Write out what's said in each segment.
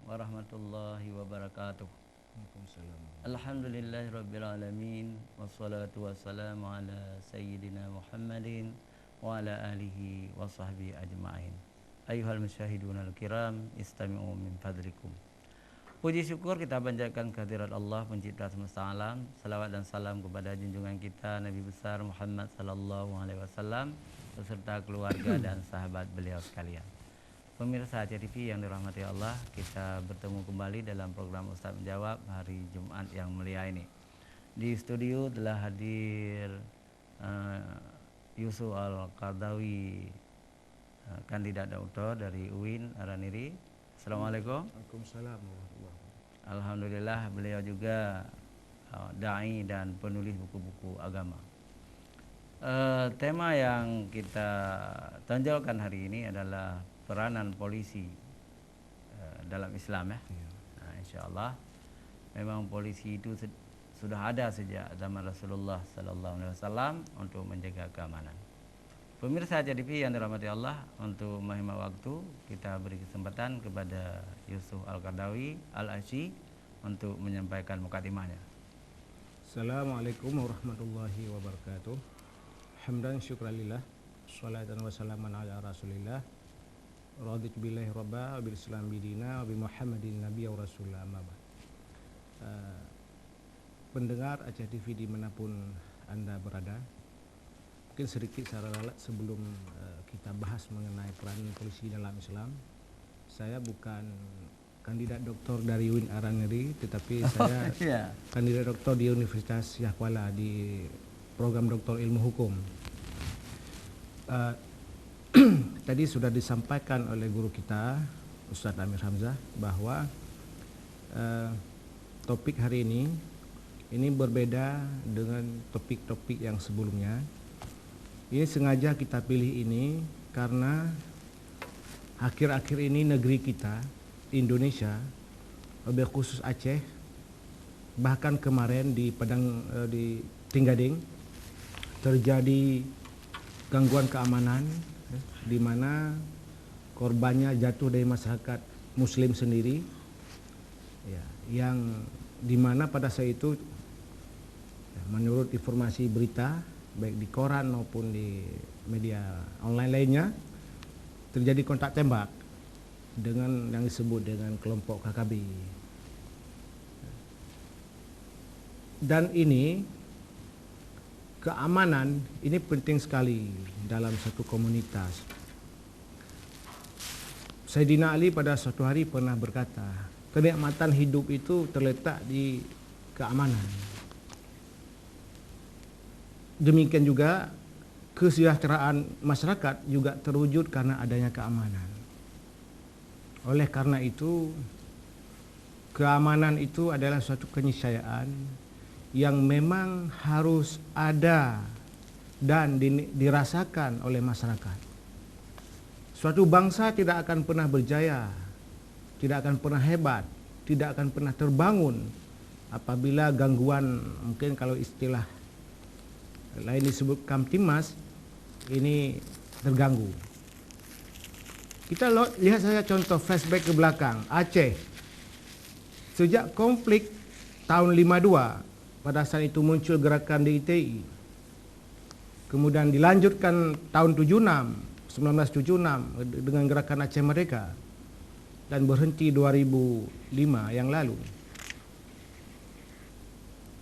warahmatullahi wabarakatuh. Waalaikumsalam. Alhamdulillahirabbil alamin wassalatu wassalamu ala sayyidina Muhammadin wa ala alihi wa sahbihi ajma'in. Ayyuhal musyahidunal kiram, istami'u min fadlikum. Puji syukur kita panjatkan kehadirat Allah pencipta semesta alam. Salawat dan salam kepada junjungan kita Nabi besar Muhammad sallallahu alaihi wasallam beserta keluarga dan sahabat beliau sekalian. Pemirsa Aceh TV yang dirahmati Allah, kita bertemu kembali dalam program Ustaz Menjawab hari Jumat yang mulia ini. Di studio telah hadir Yusuf Al-Qardawi, kandidat doktor dari UIN Araniri. Assalamualaikum. Waalaikumsalam warahmatullahi wabarakatuh. Alhamdulillah, beliau juga da'i dan penulis buku-buku agama. Tema yang kita tonjolkan hari ini adalah peranan polisi dalam Islam, ya. Nah, insyaallah memang polisi itu sudah ada sejak zaman Rasulullah sallallahu alaihi wasallam untuk menjaga keamanan. Pemirsa Aceh TV yang dirahmati Allah, untuk menghemat waktu kita beri kesempatan kepada Yusuf Al-Qardawi Al-Asyi untuk menyampaikan mukadimahnya. Assalamualaikum warahmatullahi wabarakatuh. Hamdan syukralillah, sholatan wassalaman ala rasulillah. Raditu billahi rabba wa bil islam bidina wa bi Muhammadin nabiyya wa rasulullah, amma ba'd. Pendengar Aceh TV dimanapun Anda berada, mungkin sedikit secara lalat sebelum kita bahas mengenai peran polisi dalam Islam. Saya bukan kandidat doktor dari UIN Araniri, tetapi saya kandidat doktor di Universitas Yahya Kuala di program doktor ilmu hukum. Tadi sudah disampaikan oleh guru kita Ustadz Amir Hamzah bahwa topik hari ini berbeda dengan topik-topik yang sebelumnya. Ini sengaja kita pilih ini karena akhir-akhir ini negeri kita, Indonesia, lebih khusus Aceh, bahkan kemarin di di Tinggading terjadi gangguan keamanan, di mana korbannya jatuh dari masyarakat Muslim sendiri, ya, yang di mana pada saat itu, ya, menurut informasi berita baik di koran maupun di media online lainnya, terjadi kontak tembak dengan yang disebut dengan kelompok KKB. Dan ini keamanan ini penting sekali dalam satu komunitas. Sayyidina Ali pada suatu hari pernah berkata, kenikmatan hidup itu terletak di keamanan. Demikian juga kesejahteraan masyarakat juga terwujud karena adanya keamanan. Oleh karena itu, keamanan itu adalah suatu keniscayaan yang memang harus ada dan dirasakan oleh masyarakat. Suatu bangsa tidak akan pernah berjaya, tidak akan pernah hebat, tidak akan pernah terbangun apabila gangguan, mungkin kalau istilah lain disebut kamtimas, ini terganggu. Kita lihat saja contoh flashback ke belakang. Aceh, sejak konflik tahun 52, pada saat itu muncul gerakan DITI. Kemudian dilanjutkan tahun 1976 dengan gerakan Aceh Merdeka. Dan berhenti 2005 yang lalu.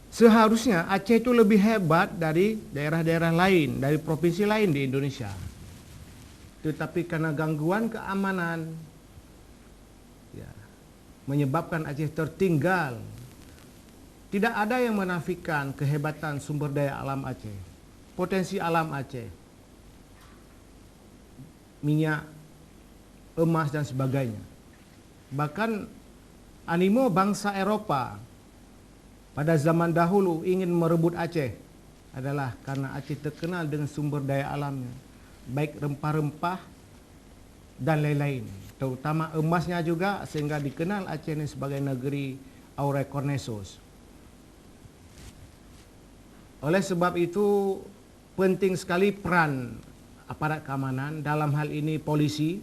Seharusnya Aceh itu lebih hebat dari daerah-daerah lain, dari provinsi lain di Indonesia. Tetapi karena gangguan keamanan, ya, menyebabkan Aceh tertinggal. Tidak ada yang menafikan kehebatan sumber daya alam Aceh, potensi alam Aceh, minyak, emas dan sebagainya. Bahkan animo bangsa Eropa pada zaman dahulu ingin merebut Aceh adalah karena Aceh terkenal dengan sumber daya alamnya, baik rempah-rempah dan lain-lain, terutama emasnya juga, sehingga dikenal Aceh ini sebagai negeri Aurea Cornesos. Oleh sebab itu penting sekali peran aparat keamanan, dalam hal ini polisi.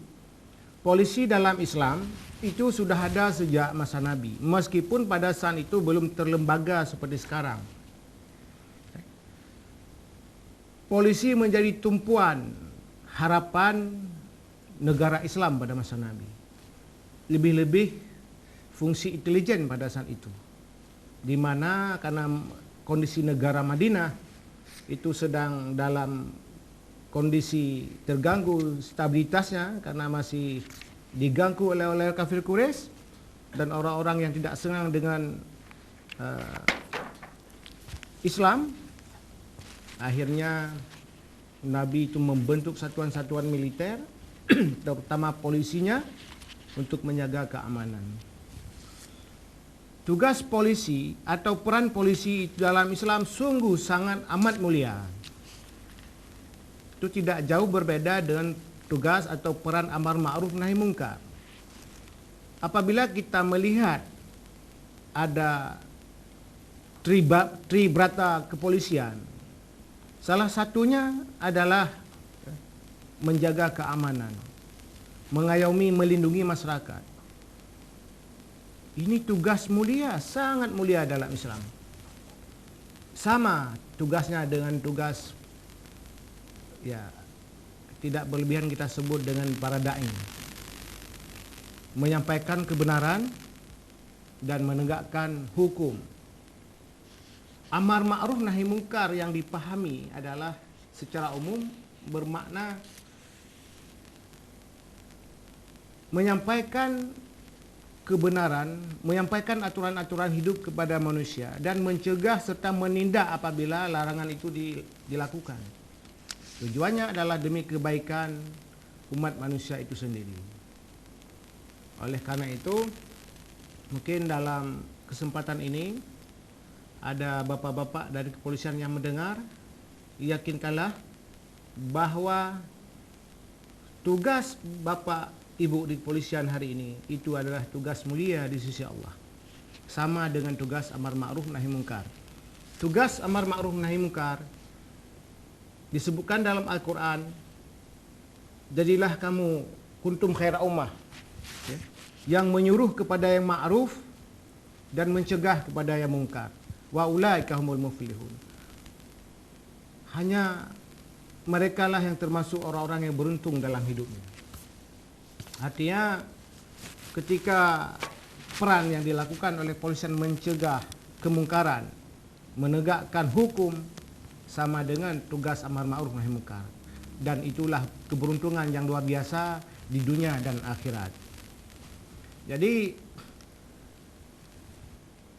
Polisi dalam Islam itu sudah ada sejak masa Nabi, meskipun pada saat itu belum terlembaga seperti sekarang. Polisi menjadi tumpuan harapan negara Islam pada masa Nabi. Lebih-lebih fungsi intelijen pada saat itu, di mana karena kondisi negara Madinah itu sedang dalam kondisi terganggu stabilitasnya karena masih diganggu oleh kafir Quraisy dan orang-orang yang tidak senang dengan Islam. Akhirnya Nabi itu membentuk satuan-satuan militer terutama polisinya untuk menjaga keamanan. Tugas polisi atau peran polisi dalam Islam sungguh sangat amat mulia. Itu tidak jauh berbeda dengan tugas atau peran amar ma'ruf nahi mungkar. Apabila kita melihat ada tribrata kepolisian, salah satunya adalah menjaga keamanan, mengayomi, melindungi masyarakat. Ini tugas mulia, sangat mulia dalam Islam. Sama tugasnya dengan tugas, ya, tidak berlebihan kita sebut dengan para da'i. Menyampaikan kebenaran dan menegakkan hukum. Amar ma'ruf nahi mungkar yang dipahami adalah secara umum bermakna menyampaikan kebenaran, menyampaikan aturan-aturan hidup kepada manusia dan mencegah serta menindak apabila larangan itu dilakukan. Tujuannya adalah demi kebaikan umat manusia itu sendiri. Oleh karena itu, mungkin dalam kesempatan ini ada bapak-bapak dari kepolisian yang mendengar, yakinkanlah bahwa tugas bapak ibu di kepolisian hari ini itu adalah tugas mulia di sisi Allah. Sama dengan tugas amar ma'ruf nahi mungkar. Tugas amar ma'ruf nahi mungkar disebutkan dalam Al-Quran, jadilah kamu kuntum khaira ummah, yang menyuruh kepada yang ma'ruf dan mencegah kepada yang mungkar. Wa ulaika humul muflihun. Hanya merekalah yang termasuk orang-orang yang beruntung dalam hidupnya. Artinya ketika peran yang dilakukan oleh polisian mencegah kemungkaran, menegakkan hukum, sama dengan tugas amar ma'ruf nahi mungkar. Dan itulah keberuntungan yang luar biasa di dunia dan akhirat. Jadi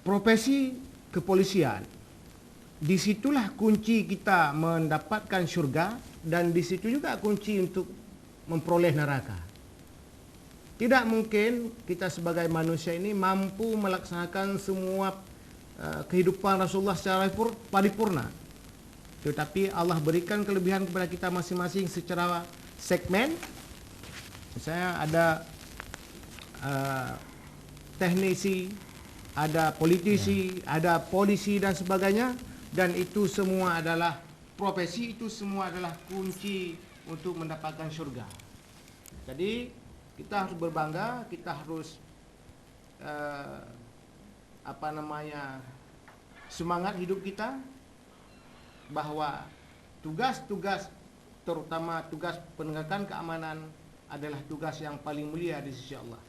profesi kepolisian, disitulah kunci kita mendapatkan syurga dan disitu juga kunci untuk memperoleh neraka. Tidak mungkin kita sebagai manusia ini mampu melaksanakan semua kehidupan Rasulullah secara paripurna. Tetapi Allah berikan kelebihan kepada kita masing-masing secara segmen. Misalnya ada teknisi, ada politisi, ada polisi dan sebagainya. Dan itu semua adalah profesi, itu semua adalah kunci untuk mendapatkan surga. Jadi kita harus berbangga, kita harus semangat hidup kita bahwa tugas-tugas, terutama tugas penegakan keamanan adalah tugas yang paling mulia di sisi Allah.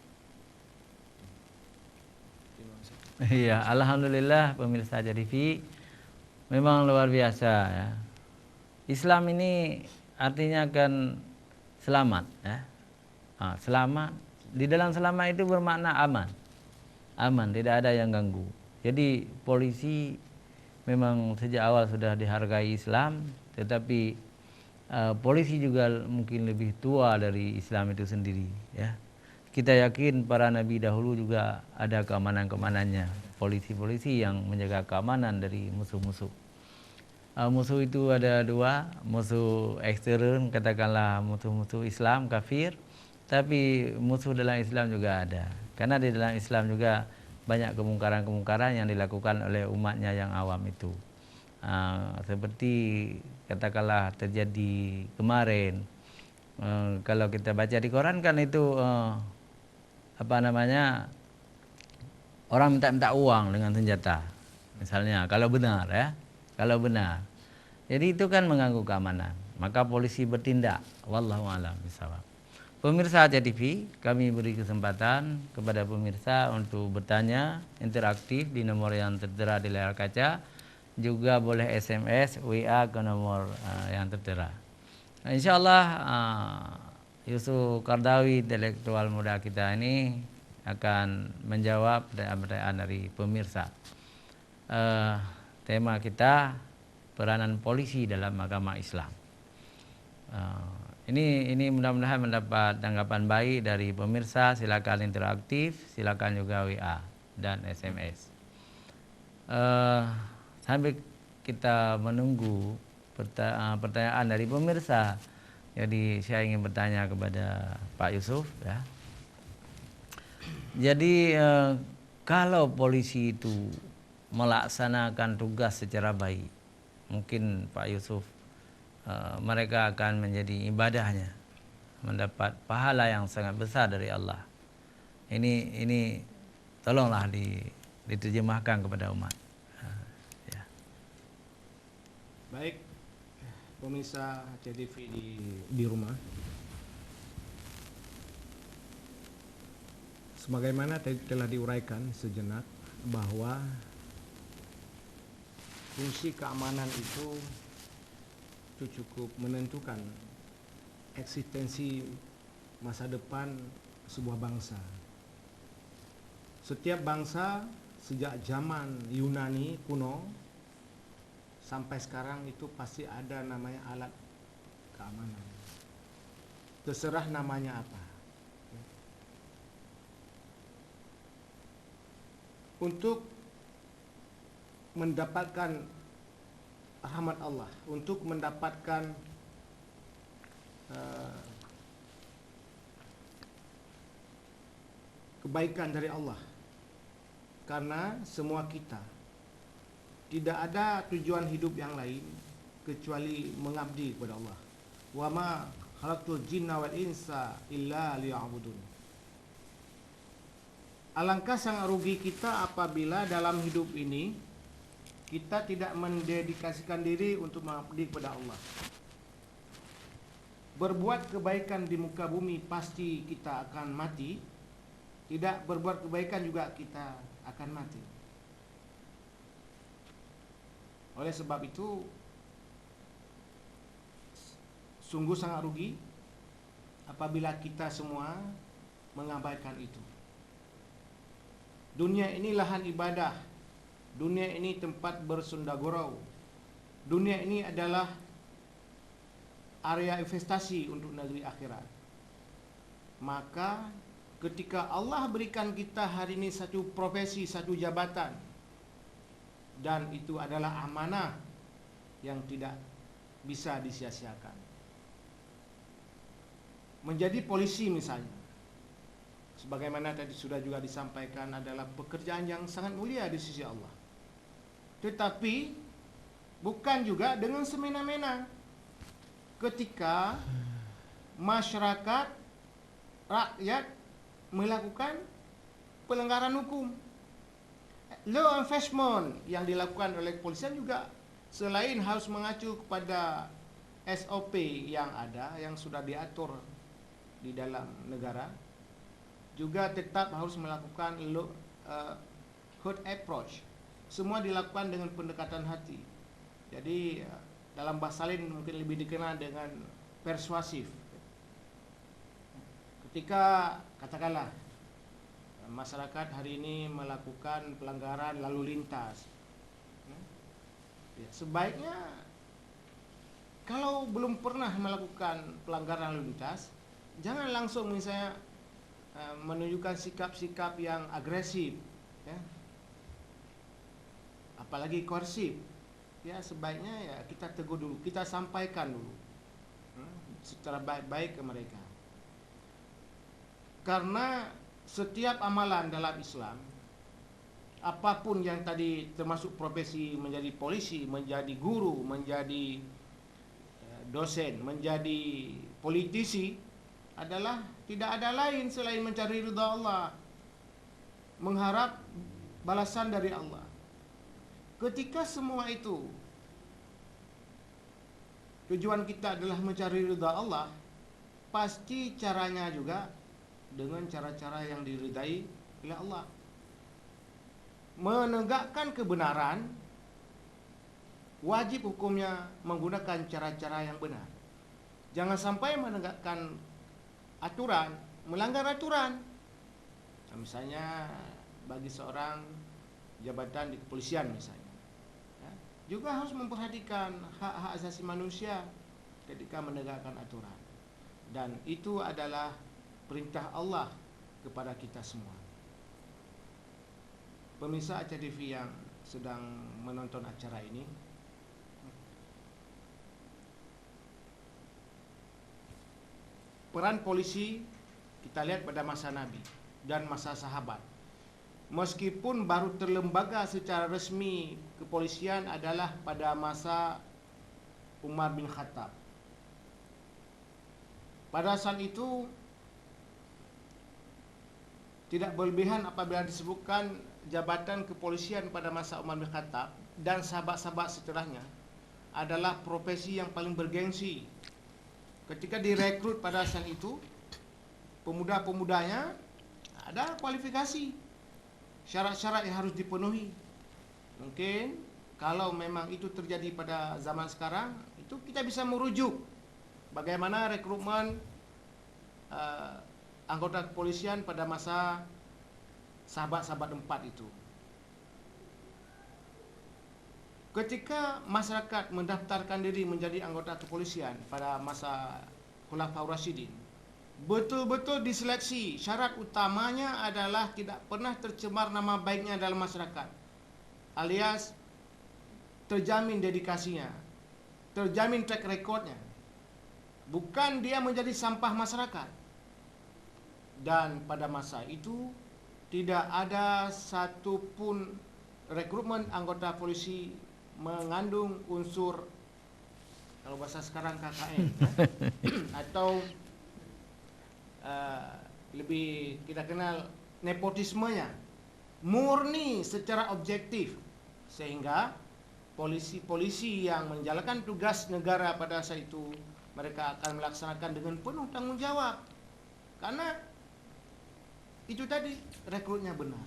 Iya, alhamdulillah pemirsa JTV, memang luar biasa ya. Islam ini artinya kan selamat ya. Selamat, di dalam selamat itu bermakna aman. Aman, tidak ada yang ganggu. Jadi polisi memang sejak awal sudah dihargai Islam, tetapi polisi juga mungkin lebih tua dari Islam itu sendiri ya. Kita yakin para nabi dahulu juga ada keamanan-keamanannya, polisi-polisi yang menjaga keamanan dari musuh-musuh. Musuh itu ada dua, musuh ekstern, katakanlah musuh-musuh Islam, kafir, tapi musuh dalam Islam juga ada. Karena di dalam Islam juga banyak kemungkaran-kemungkaran yang dilakukan oleh umatnya yang awam itu. Seperti katakanlah terjadi kemarin, kalau kita baca di koran kan itu orang minta uang dengan senjata, misalnya, kalau benar ya, kalau benar. Jadi itu kan mengganggu keamanan. Maka polisi bertindak. Wallahu a'lam bishawab. Pemirsa Aceh TV, kami beri kesempatan kepada pemirsa untuk bertanya interaktif di nomor yang tertera di layar kaca. Juga boleh SMS, WA ke nomor yang tertera. InsyaAllah Yusuf Qardawi, intelektual muda kita ini akan menjawab pertanyaan dari pemirsa. Tema kita peranan polisi dalam agama Islam. Ini mudah-mudahan mendapat tanggapan baik dari pemirsa. Silakan interaktif, silakan juga WA dan SMS. Sambil kita menunggu pertanyaan dari pemirsa, jadi saya ingin bertanya kepada Pak Yusuf ya. Jadi kalau polisi itu melaksanakan tugas secara baik, mungkin Pak Yusuf mereka akan menjadi ibadahnya, mendapat pahala yang sangat besar dari Allah. Ini tolonglah diterjemahkan kepada umat. Ya. Baik, pemirsa Aceh TV di rumah. Sebagaimana telah diuraikan sejenak bahwa fungsi keamanan itu cukup menentukan eksistensi masa depan sebuah bangsa. Setiap bangsa sejak zaman Yunani kuno sampai sekarang itu pasti ada namanya alat keamanan. Terserah namanya apa. Untuk mendapatkan rahmat Allah, untuk mendapatkan kebaikan dari Allah. Karena semua kita tidak ada tujuan hidup yang lain kecuali mengabdi kepada Allah. Wa ma khalaqtul jinna wal insa illa liya'budun. Alangkah sangat rugi kita apabila dalam hidup ini kita tidak mendedikasikan diri untuk mengabdi kepada Allah. Berbuat kebaikan di muka bumi pasti kita akan mati. Tidak berbuat kebaikan juga kita akan mati. Oleh sebab itu sungguh sangat rugi apabila kita semua mengabaikan itu. Dunia ini lahan ibadah. Dunia ini tempat bersenda gurau. Dunia ini adalah area investasi untuk negeri akhirat. Maka ketika Allah berikan kita hari ini satu profesi, satu jabatan, dan itu adalah amanah yang tidak bisa disia-siakan. Menjadi polisi misalnya, sebagaimana tadi sudah juga disampaikan, adalah pekerjaan yang sangat mulia di sisi Allah. Tetapi bukan juga dengan semena-mena. Ketika masyarakat, rakyat melakukan pelanggaran hukum, law enforcement yang dilakukan oleh kepolisian juga selain harus mengacu kepada SOP yang ada, yang sudah diatur di dalam negara, juga tetap harus melakukan herd approach. Semua dilakukan dengan pendekatan hati. Jadi dalam bahasa lain mungkin lebih dikenal dengan persuasif. Ketika katakanlah masyarakat hari ini melakukan pelanggaran lalu lintas, sebaiknya kalau belum pernah melakukan pelanggaran lalu lintas, jangan langsung misalnya menunjukkan sikap-sikap yang agresif, ya, apalagi koersif. Ya, sebaiknya ya kita tegur dulu, kita sampaikan dulu secara baik-baik ke mereka. Karena setiap amalan dalam Islam, apapun yang tadi termasuk profesi, menjadi polisi, menjadi guru, menjadi dosen, menjadi politisi, adalah tidak ada lain selain mencari ridha Allah, mengharap balasan dari Allah. Ketika semua itu tujuan kita adalah mencari ridha Allah, pasti caranya juga dengan cara-cara yang diridai oleh Allah. Menegakkan kebenaran wajib hukumnya menggunakan cara-cara yang benar. Jangan sampai menegakkan aturan melanggar aturan. Nah, misalnya bagi seorang jabatan di kepolisian misalnya, ya, juga harus memperhatikan hak-hak asasi manusia ketika menegakkan aturan. Dan itu adalah perintah Allah kepada kita semua. Pemirsa Aceh TV yang sedang menonton acara ini, peran polisi kita lihat pada masa Nabi dan masa sahabat. Meskipun baru terlembaga secara resmi kepolisian adalah pada masa Umar bin Khattab. Pada saat itu tidak berlebihan apabila disebutkan jabatan kepolisian pada masa Umar bin Khattab dan sahabat-sahabat setelahnya adalah profesi yang paling bergengsi. Ketika direkrut pada saat itu, pemuda-pemudanya ada kualifikasi, syarat-syarat yang harus dipenuhi. Mungkin kalau memang itu terjadi pada zaman sekarang, itu kita bisa merujuk bagaimana rekrutmen anggota kepolisian pada masa sahabat-sahabat 4 itu. Ketika masyarakat mendaftarkan diri menjadi anggota kepolisian pada masa Khulafaur Rasyidin, betul-betul diseleksi. Syarat utamanya adalah tidak pernah tercemar nama baiknya dalam masyarakat, alias terjamin dedikasinya, terjamin track recordnya, bukan dia menjadi sampah masyarakat. Dan pada masa itu tidak ada satupun rekrutmen anggota polisi mengandung unsur, kalau bahasa sekarang KKN atau lebih kita kenal nepotismenya, murni secara objektif, sehingga polisi-polisi yang menjalankan tugas negara pada saat itu mereka akan melaksanakan dengan penuh tanggung jawab, karena itu tadi rekrutnya benar.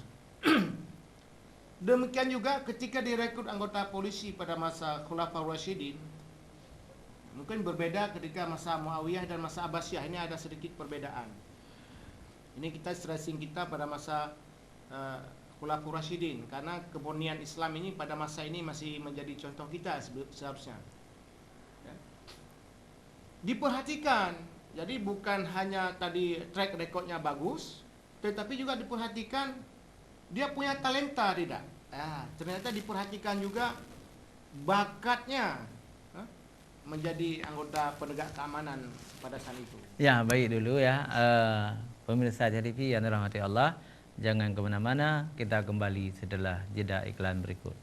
Demikian juga ketika direkrut anggota polisi pada masa Khulafaur Rasyidin, mungkin berbeda ketika masa Muawiyah dan masa Abbasiyah. Ini ada sedikit perbedaan. Ini kita stressing kita pada masa Khulafaur Rasyidin, karena kemurnian Islam ini pada masa ini masih menjadi contoh kita seharusnya. Ya. Diperhatikan, jadi bukan hanya tadi track recordnya bagus, tetapi juga diperhatikan dia punya talenta tidak. Ternyata diperhatikan juga bakatnya menjadi anggota penegak keamanan pada saat itu. Ya, baik dulu ya, pemirsa Aceh TV yang dirahmati Allah, jangan kemana-mana, kita kembali setelah jeda iklan berikut.